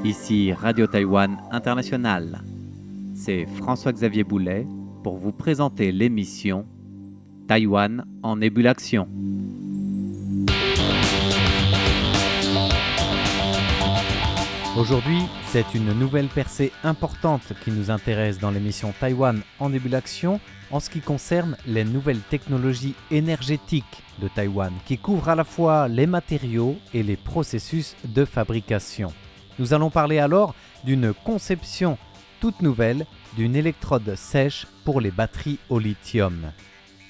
Ici Radio Taïwan International. C'est François-Xavier Boulet pour vous présenter l'émission Taïwan en ébullition. Aujourd'hui, c'est une nouvelle percée importante qui nous intéresse dans l'émission Taïwan en ébullition en ce qui concerne les nouvelles technologies énergétiques de Taïwan qui couvrent à la fois les matériaux et les processus de fabrication. Nous allons parler alors d'une conception toute nouvelle d'une électrode sèche pour les batteries au lithium.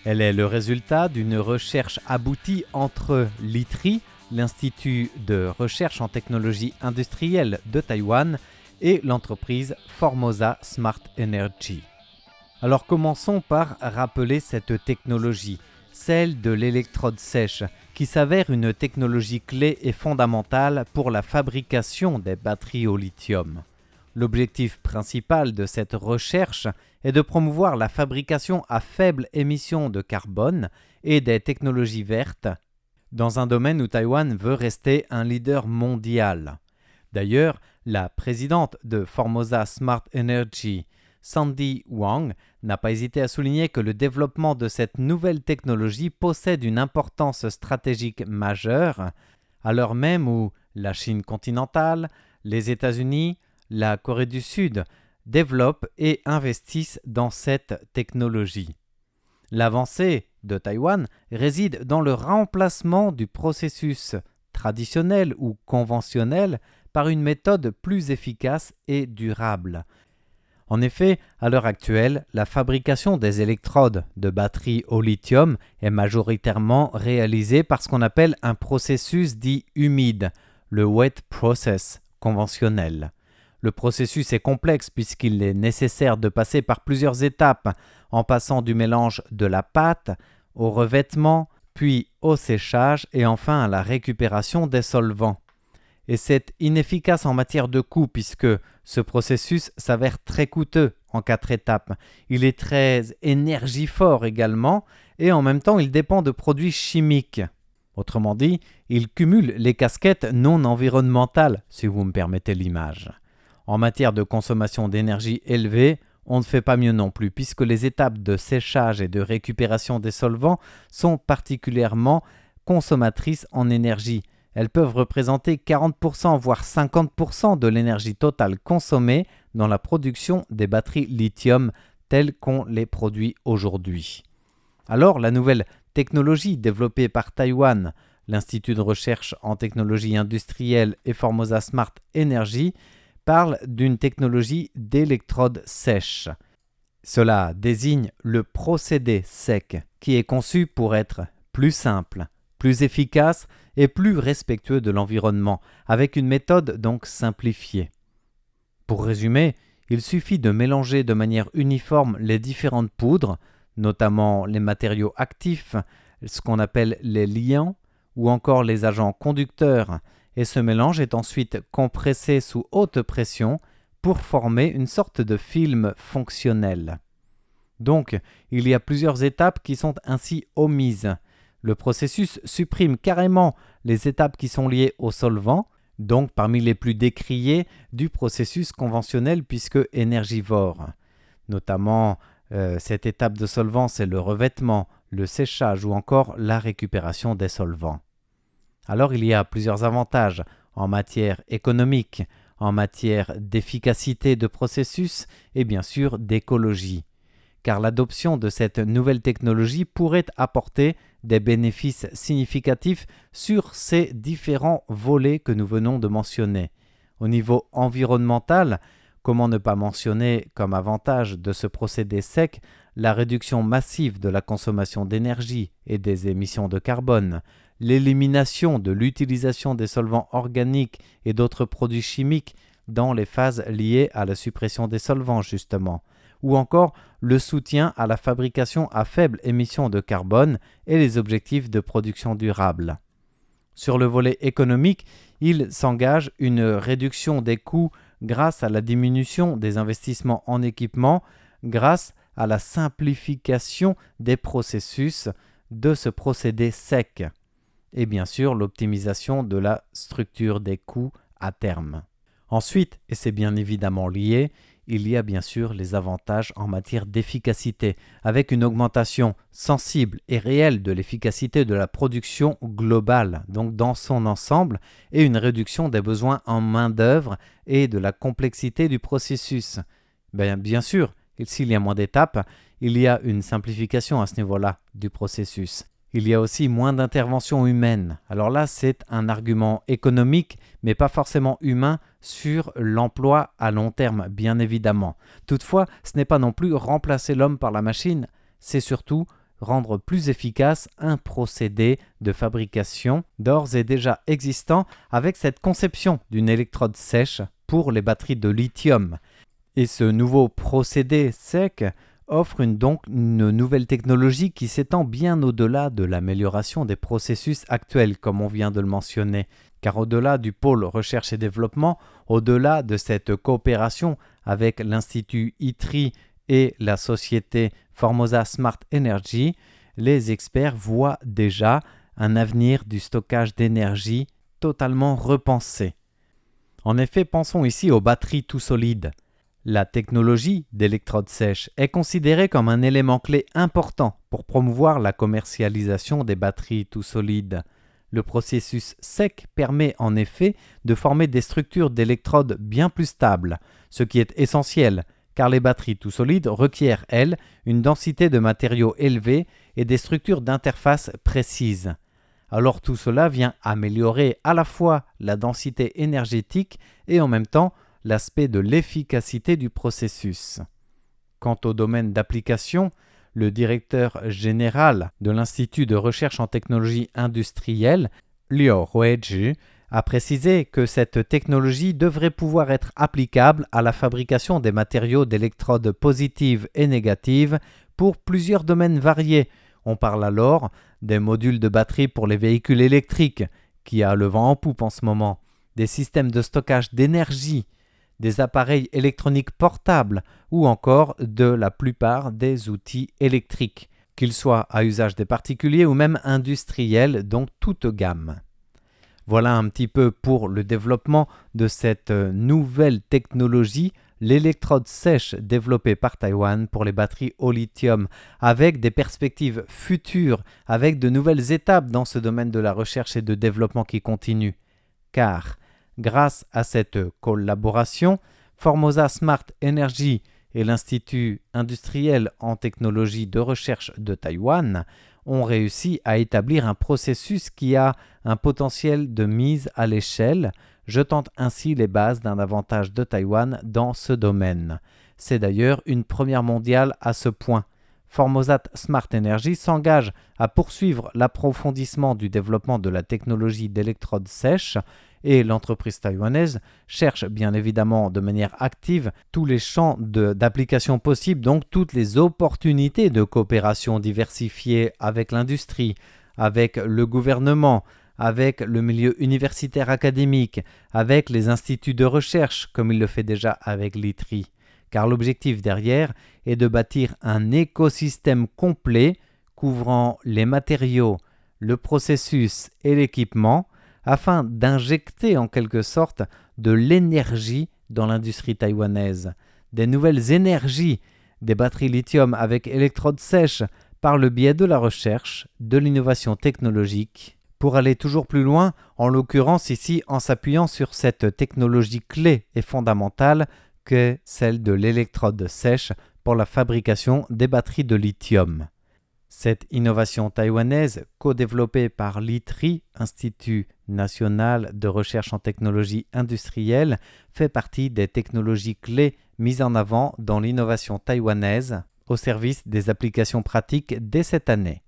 Elle est le résultat d'une recherche aboutie entre l'ITRI, l'Institut de recherche en technologie industrielle de Taïwan, et l'entreprise Formosa Smart Energy. Alors commençons par rappeler cette technologie, celle de l'électrode sèche, qui s'avère une technologie clé et fondamentale pour la fabrication des batteries au lithium. L'objectif principal de cette recherche est de promouvoir la fabrication à faible émission de carbone et des technologies vertes, dans un domaine où Taïwan veut rester un leader mondial. D'ailleurs, la présidente de Formosa Smart Energy, Sandy Wang, n'a pas hésité à souligner que le développement de cette nouvelle technologie possède une importance stratégique majeure, à l'heure même où la Chine continentale, les États-Unis, la Corée du Sud développent et investissent dans cette technologie. L'avancée de Taïwan réside dans le remplacement du processus traditionnel ou conventionnel par une méthode plus efficace et durable. En effet, à l'heure actuelle, la fabrication des électrodes de batteries au lithium est majoritairement réalisée par ce qu'on appelle un processus dit humide, le wet process conventionnel. Le processus est complexe puisqu'il est nécessaire de passer par plusieurs étapes, en passant du mélange de la pâte au revêtement, puis au séchage et enfin à la récupération des solvants. Et c'est inefficace en matière de coût puisque ce processus s'avère très coûteux en 4 étapes. Il est très énergivore également et en même temps il dépend de produits chimiques. Autrement dit, il cumule les casquettes non environnementales, si vous me permettez l'image. En matière de consommation d'énergie élevée, on ne fait pas mieux non plus puisque les étapes de séchage et de récupération des solvants sont particulièrement consommatrices en énergie. Elles peuvent représenter 40% voire 50% de l'énergie totale consommée dans la production des batteries lithium telles qu'on les produit aujourd'hui. Alors la nouvelle technologie développée par Taïwan, l'Institut de recherche en technologie industrielle et Formosa Smart Energy, parle d'une technologie d'électrode sèche. Cela désigne le procédé sec qui est conçu pour être plus simple, plus efficace et plus respectueux de l'environnement, avec une méthode donc simplifiée. Pour résumer, il suffit de mélanger de manière uniforme les différentes poudres, notamment les matériaux actifs, ce qu'on appelle les liants, ou encore les agents conducteurs, et ce mélange est ensuite compressé sous haute pression pour former une sorte de film fonctionnel. Donc, il y a plusieurs étapes qui sont ainsi omises. Le processus supprime carrément les étapes qui sont liées au solvant, donc parmi les plus décriées du processus conventionnel puisque énergivore. Notamment, cette étape de solvant, c'est le revêtement, le séchage ou encore la récupération des solvants. Alors il y a plusieurs avantages en matière économique, en matière d'efficacité de processus et bien sûr d'écologie. Car l'adoption de cette nouvelle technologie pourrait apporter des bénéfices significatifs sur ces différents volets que nous venons de mentionner. Au niveau environnemental, comment ne pas mentionner comme avantage de ce procédé sec la réduction massive de la consommation d'énergie et des émissions de carbone, l'élimination de l'utilisation des solvants organiques et d'autres produits chimiques dans les phases liées à la suppression des solvants justement, ou encore le soutien à la fabrication à faible émission de carbone et les objectifs de production durable. Sur le volet économique, il s'engage une réduction des coûts grâce à la diminution des investissements en équipement, grâce à la simplification des processus de ce procédé sec et bien sûr l'optimisation de la structure des coûts à terme. Ensuite, et c'est bien évidemment lié, il y a bien sûr les avantages en matière d'efficacité, avec une augmentation sensible et réelle de l'efficacité de la production globale, donc dans son ensemble, et une réduction des besoins en main-d'œuvre et de la complexité du processus. Bien sûr, s'il y a moins d'étapes, il y a une simplification à ce niveau-là du processus. Il y a aussi moins d'intervention humaine. Alors là, c'est un argument économique, mais pas forcément humain sur l'emploi à long terme, bien évidemment. Toutefois, ce n'est pas non plus remplacer l'homme par la machine, c'est surtout rendre plus efficace un procédé de fabrication d'ores et déjà existant avec cette conception d'une électrode sèche pour les batteries de lithium. Et ce nouveau procédé sec offre donc une nouvelle technologie qui s'étend bien au-delà de l'amélioration des processus actuels, comme on vient de le mentionner. Car au-delà du pôle recherche et développement, au-delà de cette coopération avec l'Institut ITRI et la société Formosa Smart Energy, les experts voient déjà un avenir du stockage d'énergie totalement repensé. En effet, pensons ici aux batteries tout solides. La technologie d'électrode sèche est considérée comme un élément clé important pour promouvoir la commercialisation des batteries tout solides. Le processus sec permet en effet de former des structures d'électrodes bien plus stables, ce qui est essentiel car les batteries tout solides requièrent, elles, une densité de matériaux élevée et des structures d'interface précises. Alors tout cela vient améliorer à la fois la densité énergétique et en même temps l'aspect de l'efficacité du processus. Quant au domaine d'application, le directeur général de l'Institut de recherche en technologie industrielle, Liu Huizhi, a précisé que cette technologie devrait pouvoir être applicable à la fabrication des matériaux d'électrodes positives et négatives pour plusieurs domaines variés. On parle alors des modules de batterie pour les véhicules électriques, qui a le vent en poupe en ce moment, des systèmes de stockage d'énergie, des appareils électroniques portables ou encore de la plupart des outils électriques, qu'ils soient à usage des particuliers ou même industriels, donc toute gamme. Voilà un petit peu pour le développement de cette nouvelle technologie, l'électrode sèche développée par Taïwan pour les batteries au lithium, avec des perspectives futures, avec de nouvelles étapes dans ce domaine de la recherche et de développement qui continue. Car grâce à cette collaboration, Formosa Smart Energy et l'Institut industriel en technologie de recherche de Taïwan ont réussi à établir un processus qui a un potentiel de mise à l'échelle, jetant ainsi les bases d'un avantage de Taïwan dans ce domaine. C'est d'ailleurs une première mondiale à ce point. Formosa Smart Energy s'engage à poursuivre l'approfondissement du développement de la technologie d'électrode sèche et l'entreprise taïwanaise cherche bien évidemment de manière active tous les champs d'application possibles, donc toutes les opportunités de coopération diversifiée avec l'industrie, avec le gouvernement, avec le milieu universitaire académique, avec les instituts de recherche, comme il le fait déjà avec l'ITRI. Car l'objectif derrière est de bâtir un écosystème complet couvrant les matériaux, le processus et l'équipement, afin d'injecter en quelque sorte de l'énergie dans l'industrie taïwanaise, des nouvelles énergies, des batteries lithium avec électrodes sèches par le biais de la recherche, de l'innovation technologique, pour aller toujours plus loin, en l'occurrence ici en s'appuyant sur cette technologie clé et fondamentale qu'est celle de l'électrode sèche pour la fabrication des batteries de lithium. Cette innovation taïwanaise, co-développée par l'ITRI, Institut national de recherche en technologie industrielle, fait partie des technologies clés mises en avant dans l'innovation taïwanaise au service des applications pratiques dès cette année.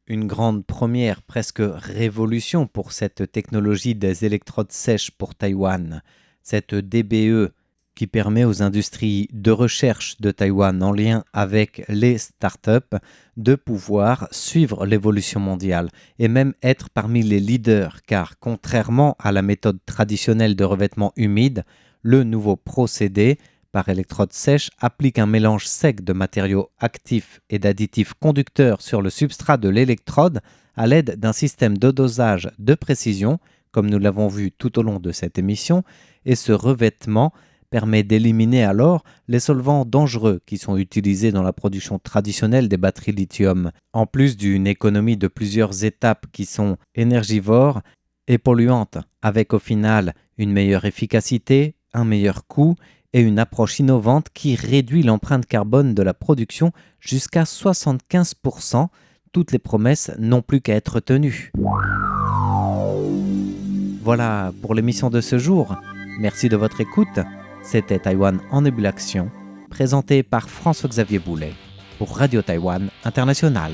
Une grande première, presque révolution pour cette technologie des électrodes sèches pour Taïwan, cette DBE qui permet aux industries de recherche de Taïwan en lien avec les startups de pouvoir suivre l'évolution mondiale et même être parmi les leaders, car contrairement à la méthode traditionnelle de revêtement humide, le nouveau procédé par électrode sèche applique un mélange sec de matériaux actifs et d'additifs conducteurs sur le substrat de l'électrode à l'aide d'un système de dosage de précision, comme nous l'avons vu tout au long de cette émission, et ce revêtement permet d'éliminer alors les solvants dangereux qui sont utilisés dans la production traditionnelle des batteries lithium, en plus d'une économie de plusieurs étapes qui sont énergivores et polluantes, avec au final une meilleure efficacité, un meilleur coût et une approche innovante qui réduit l'empreinte carbone de la production jusqu'à 75%. Toutes les promesses n'ont plus qu'à être tenues. Voilà pour l'émission de ce jour. Merci de votre écoute. C'était Taïwan en ébullition, présenté par François-Xavier Boulet pour Radio Taïwan International.